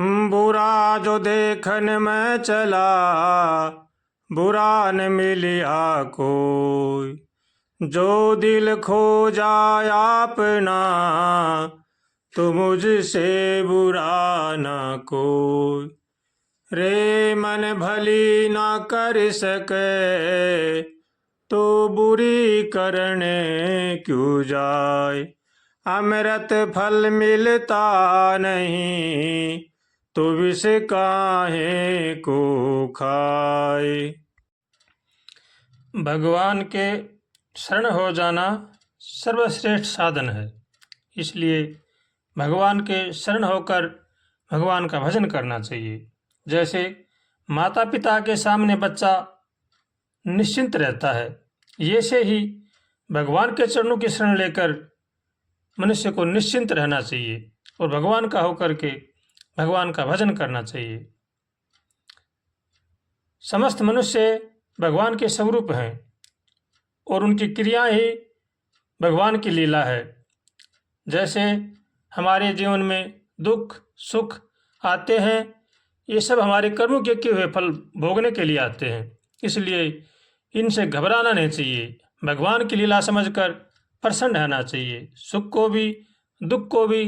बुरा जो देखन में चला, बुरा न मिलिया कोई। जो दिल खो जाए अपना, तो मुझसे बुरा न कोई। रे मन भली ना कर सके, तो बुरी करने क्यों जाए। अमृत फल मिलता नहीं, तो विष काहे को खाए। भगवान के शरण हो जाना सर्वश्रेष्ठ साधन है। इसलिए भगवान के शरण होकर भगवान का भजन करना चाहिए। जैसे माता पिता के सामने बच्चा निश्चिंत रहता है, ऐसे ही भगवान के चरणों की शरण लेकर मनुष्य को निश्चिंत रहना चाहिए और भगवान का होकर के भगवान का भजन करना चाहिए। समस्त मनुष्य भगवान के स्वरूप हैं और उनकी क्रिया ही भगवान की लीला है। जैसे हमारे जीवन में दुख सुख आते हैं, ये सब हमारे कर्मों के किए हुए फल भोगने के लिए आते हैं। इसलिए इनसे घबराना नहीं चाहिए, भगवान की लीला समझकर प्रसन्न रहना चाहिए। सुख को भी दुख को भी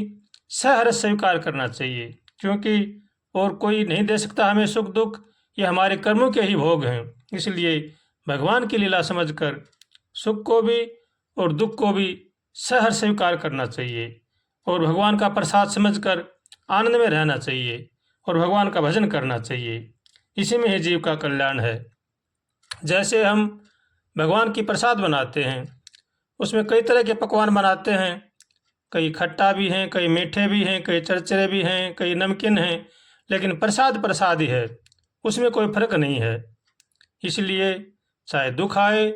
सहर्ष स्वीकार करना चाहिए, क्योंकि और कोई नहीं दे सकता हमें सुख दुख, ये हमारे कर्मों के ही भोग हैं। इसलिए भगवान की लीला समझकर सुख को भी और दुख को भी सहर्ष स्वीकार करना चाहिए और भगवान का प्रसाद समझकर आनंद में रहना चाहिए और भगवान का भजन करना चाहिए। इसी में ही जीव का कल्याण है। जैसे हम भगवान की प्रसाद बनाते हैं, उसमें कई तरह के पकवान बनाते हैं, कई खट्टा भी हैं, कई मीठे भी हैं, कई चरचरे भी हैं, कई नमकीन हैं, लेकिन प्रसाद प्रसाद ही है, उसमें कोई फर्क नहीं है। इसलिए चाहे दुख आए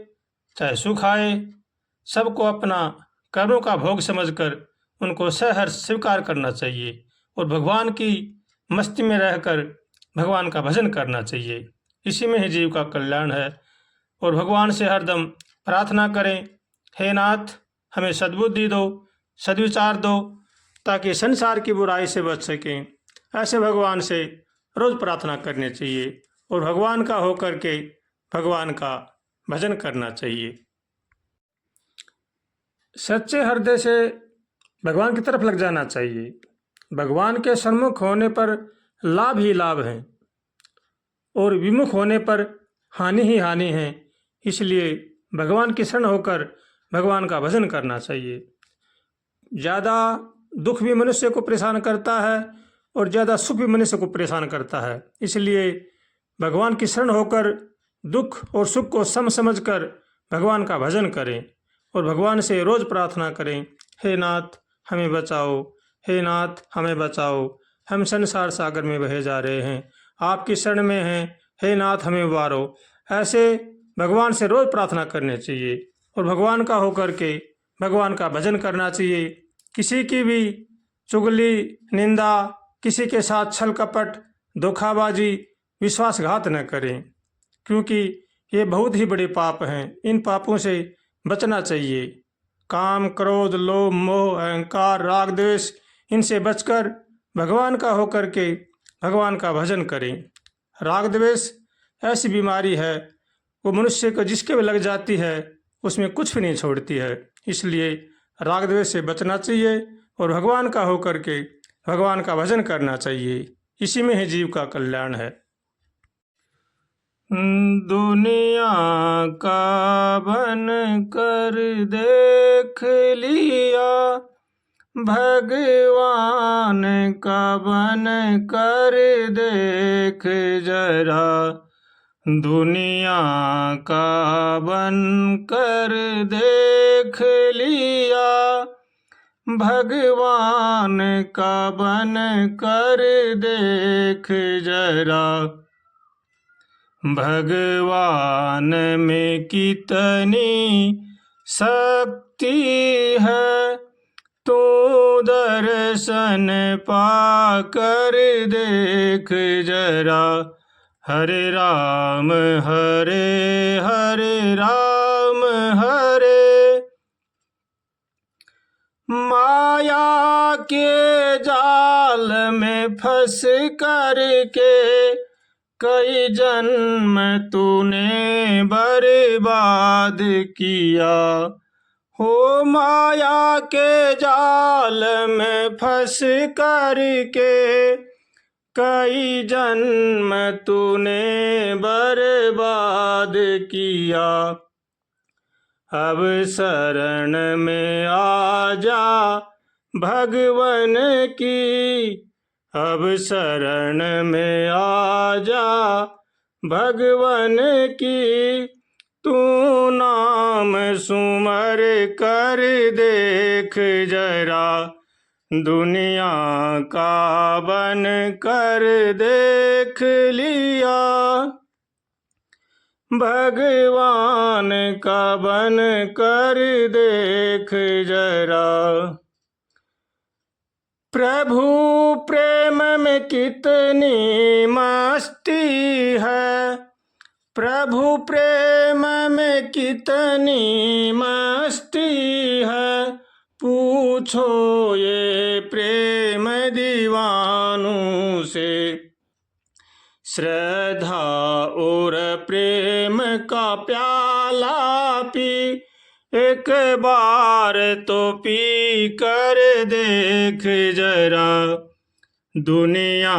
चाहे सुख आए, सबको अपना कर्मों का भोग समझकर उनको सहर्ष स्वीकार करना चाहिए और भगवान की मस्ती में रहकर भगवान का भजन करना चाहिए। इसी में ही जीव का कल्याण है। और भगवान से हरदम प्रार्थना करें, हे नाथ हमें सद्बुद्धि दो, सद्विचार दो, ताकि संसार की बुराई से बच सकें। ऐसे भगवान से रोज प्रार्थना करनी चाहिए और भगवान का होकर के भगवान का भजन करना चाहिए। सच्चे हृदय से भगवान की तरफ लग जाना चाहिए। भगवान के सन्मुख होने पर लाभ ही लाभ हैं और विमुख होने पर हानि ही हानि है। इसलिए भगवान की शरण होकर भगवान का भजन करना चाहिए। ज़्यादा दुख भी मनुष्य को परेशान करता है और ज़्यादा सुख भी मनुष्य को परेशान करता है। इसलिए भगवान की शरण होकर दुख और सुख को सम समझकर भगवान का भजन करें और भगवान से रोज़ प्रार्थना करें, हे नाथ हमें बचाओ, हे नाथ हमें बचाओ, हम संसार सागर में बहे जा रहे हैं, आपकी शरण में हैं, हे नाथ हमें उबारो। ऐसे भगवान से रोज़ प्रार्थना करनी चाहिए और भगवान का होकर के भगवान का भजन करना चाहिए। किसी की भी चुगली निंदा, किसी के साथ छल कपट धोखाबाजी विश्वासघात न करें, क्योंकि ये बहुत ही बड़े पाप हैं। इन पापों से बचना चाहिए। काम क्रोध लोभ मोह अहंकार राग द्वेष, इनसे बचकर भगवान का होकर के भगवान का भजन करें। राग द्वेष ऐसी बीमारी है, वो मनुष्य को जिसके भी लग जाती है उसमें कुछ भी नहीं छोड़ती है। इसलिए राग द्वेष से बचना चाहिए और भगवान का होकर के भगवान का भजन करना चाहिए। इसी में ही जीव का कल्याण है। दुनिया का बन कर देख लिया, भगवान का बन कर देख जरा। दुनिया का बन कर देख लिया, भगवान का बन कर देख जरा। भगवान में कितनी शक्ति है, तो दर्शन पाकर देख जरा। हरे राम हरे राम हरे, माया के जाल जाल में फंस करके कई जन्म तूने बर्बाद किया। हो माया के जाल में फंस करके कई जन्म तूने बर्बाद किया। अब शरण में आ जा भगवन की, अब शरण में आ जा भगवन की। तू नाम सुमर कर देख जरा, दुनिया का बन कर देख लिया। भगवान का बन कर देख जरा। प्रभु प्रेम में कितनी मस्ती है, प्रभु प्रेम में कितनी मस्ती है। पूछो ये प्रेम दीवानों से, श्रद्धा और प्रेम का प्याला पी, एक बार तो पी कर देख जरा। दुनिया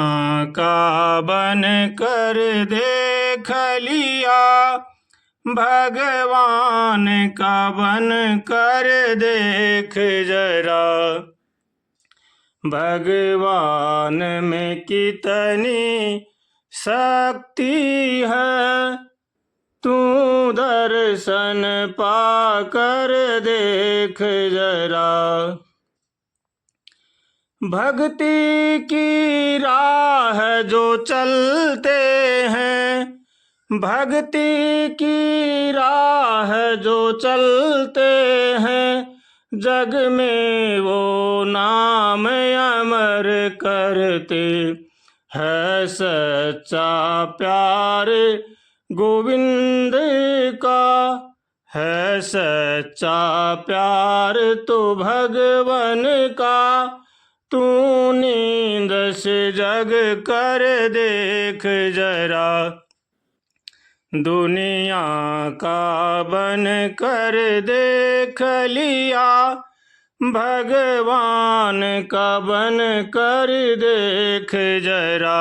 का बन कर देख लिया, भगवान का बन कर देख जरा। भगवान में कितनी शक्ति है, तू दर्शन पा कर देख जरा। भक्ति की राह जो चलते हैं, भक्ति की राह जो चलते हैं, जग में वो नाम अमर करते है। सच्चा प्यार गोविंद का है, सच्चा प्यार तो भगवन का। तू नींद से जग कर देख जरा, दुनिया का बन कर देख लिया। भगवान का बन कर देख जरा।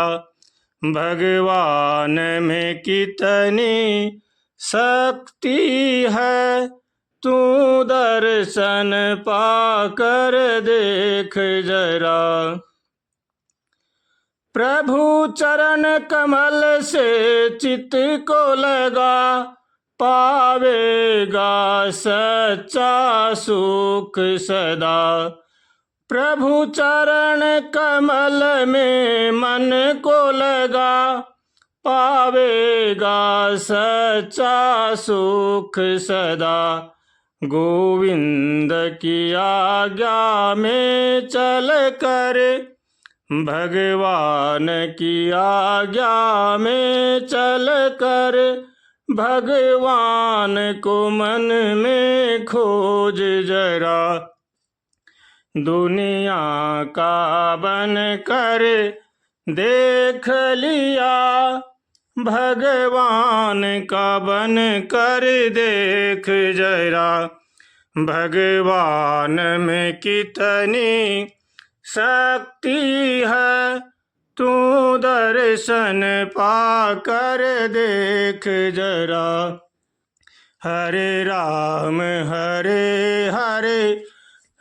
भगवान में कितनी शक्ति है, तू दर्शन पा कर देख जरा। प्रभु चरण कमल से चित्त को लगा, पावेगा सच्चा सुख सदा। प्रभु चरण कमल में मन को लगा, पावेगा सच्चा सुख सदा। गोविंद की आज्ञा में चल कर, भगवान की आज्ञा में चल कर, भगवान को मन में खोज जरा। दुनिया का बन कर देख लिया, भगवान का बन कर देख जरा। भगवान में कितनी शक्ति है, तू दर्शन पा कर देख जरा। हरे राम हरे हरे,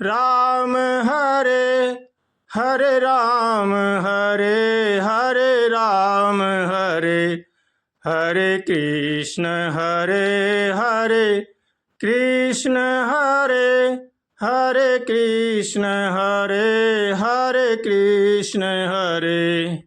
राम हरे हरे राम, हरे हरे राम हरे। हरे कृष्ण हरे कृष्ण हरे कृष्ण हरे कृष्ण हरे।